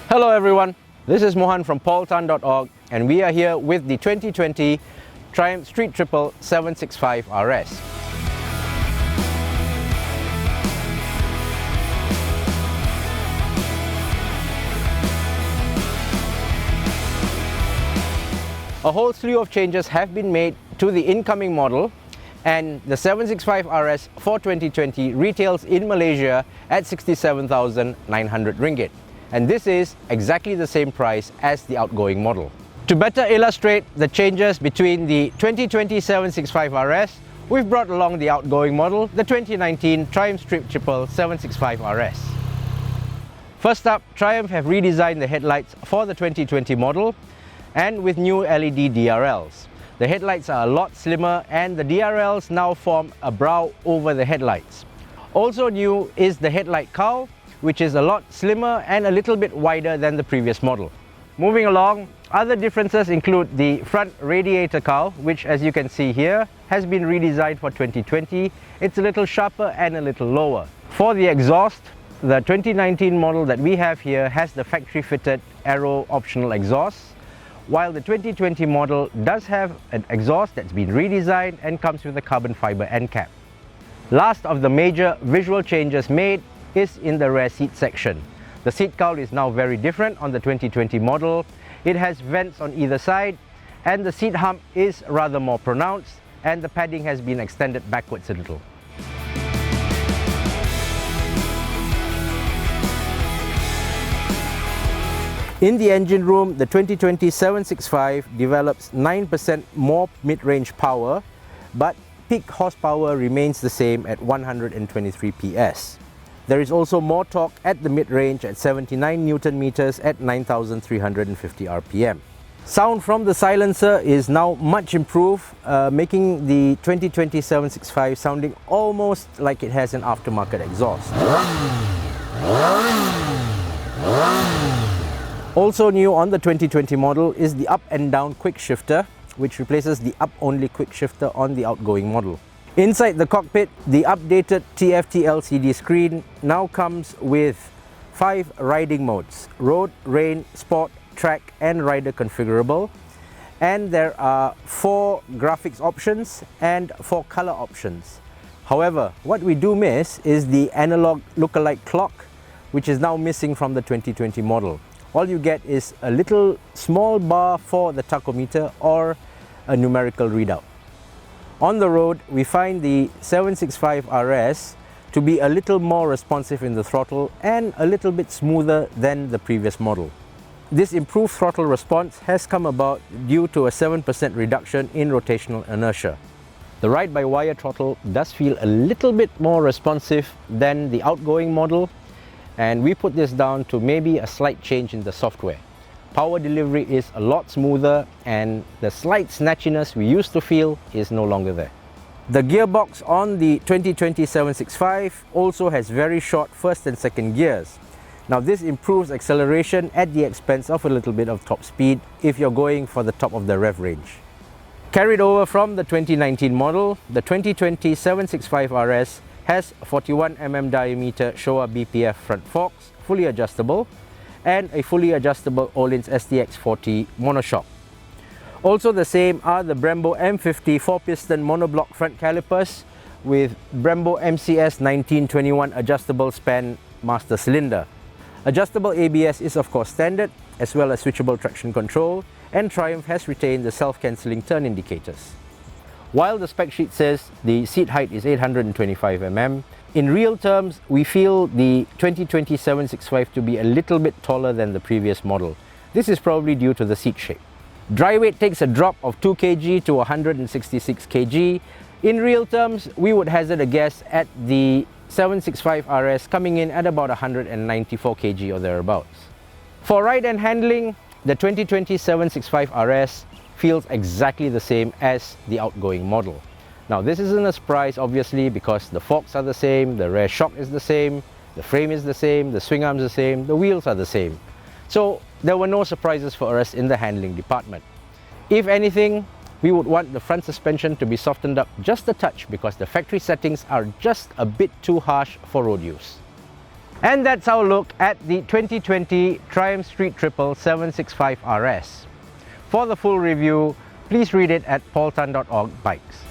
Hello everyone, this is Mohan from paultan.org and we are here with the 2020 Triumph Street Triple 765 RS. A whole slew of changes have been made to the incoming model, and the 765 RS for 2020 retails in Malaysia at 67,900 ringgit. And this is exactly the same price as the outgoing model. To better illustrate the changes between the 2020 765 RS, we've brought along the outgoing model, the 2019 Triumph Street Triple 765 RS. First up, Triumph have redesigned the headlights for the 2020 model and with new LED DRLs. The headlights are a lot slimmer and the DRLs now form a brow over the headlights. Also new is the headlight cowl, which is a lot slimmer and a little bit wider than the previous model. Moving along, other differences include the front radiator cowl, which as you can see here has been redesigned for 2020. It's a little sharper and a little lower. For the exhaust, the 2019 model that we have here has the factory fitted aero optional exhaust, while the 2020 model does have an exhaust that's been redesigned and comes with a carbon fiber end cap. Last of the major visual changes made is in the rear seat section. The seat cowl is now very different on the 2020 model. It has vents on either side and the seat hump is rather more pronounced and the padding has been extended backwards a little. In the engine room, the 2020 765 develops 9% more mid-range power, but peak horsepower remains the same at 123 PS. There is also more torque at the mid-range at 79 Newton meters at 9,350 RPM. Sound from the silencer is now much improved, making the 2020 765 sounding almost like it has an aftermarket exhaust. Also new on the 2020 model is the up and down quick shifter, which replaces the up-only quick shifter on the outgoing model. Inside the cockpit, the updated TFT LCD screen now comes with 5 riding modes: road, rain, sport, track and rider configurable. And there are 4 graphics options and 4 color options. However, what we do miss is the analog lookalike clock, which is now missing from the 2020 model. All you get is a little small bar for the tachometer or a numerical readout. On the road, we find the 765 RS to be a little more responsive in the throttle and a little bit smoother than the previous model. This improved throttle response has come about due to a 7% reduction in rotational inertia. The ride-by-wire throttle does feel a little bit more responsive than the outgoing model, and we put this down to maybe a slight change in the software. Power delivery is a lot smoother and the slight snatchiness we used to feel is no longer there. The gearbox on the 2020 765 also has very short first and second gears. Now this improves acceleration at the expense of a little bit of top speed if you're going for the top of the rev range. Carried over from the 2019 model, the 2020 765 RS has 41mm diameter Showa BPF front forks, fully adjustable, and a fully adjustable Öhlins STX40 monoshock. Also the same are the Brembo M50 4-piston monoblock front calipers with Brembo MCS 1921 adjustable span master cylinder. Adjustable ABS is of course standard, as well as switchable traction control, and Triumph has retained the self-cancelling turn indicators. While the spec sheet says the seat height is 825 mm, in real terms we feel the 2020 765 to be a little bit taller than the previous model. This is probably due to the seat shape. Dry weight takes a drop of 2 kg to 166 kg. In real terms, we would hazard a guess at the 765 RS coming in at about 194 kg or thereabouts. For ride and handling, the 2020 765 RS feels exactly the same as the outgoing model. Now this isn't a surprise obviously, because the forks are the same, the rear shock is the same, the frame is the same, the swing arms the same, the wheels are the same. So there were no surprises for us in the handling department. If anything, we would want the front suspension to be softened up just a touch because the factory settings are just a bit too harsh for road use. And that's our look at the 2020 Triumph Street Triple 765 RS. For the full review, please read it at paultan.org/bikes.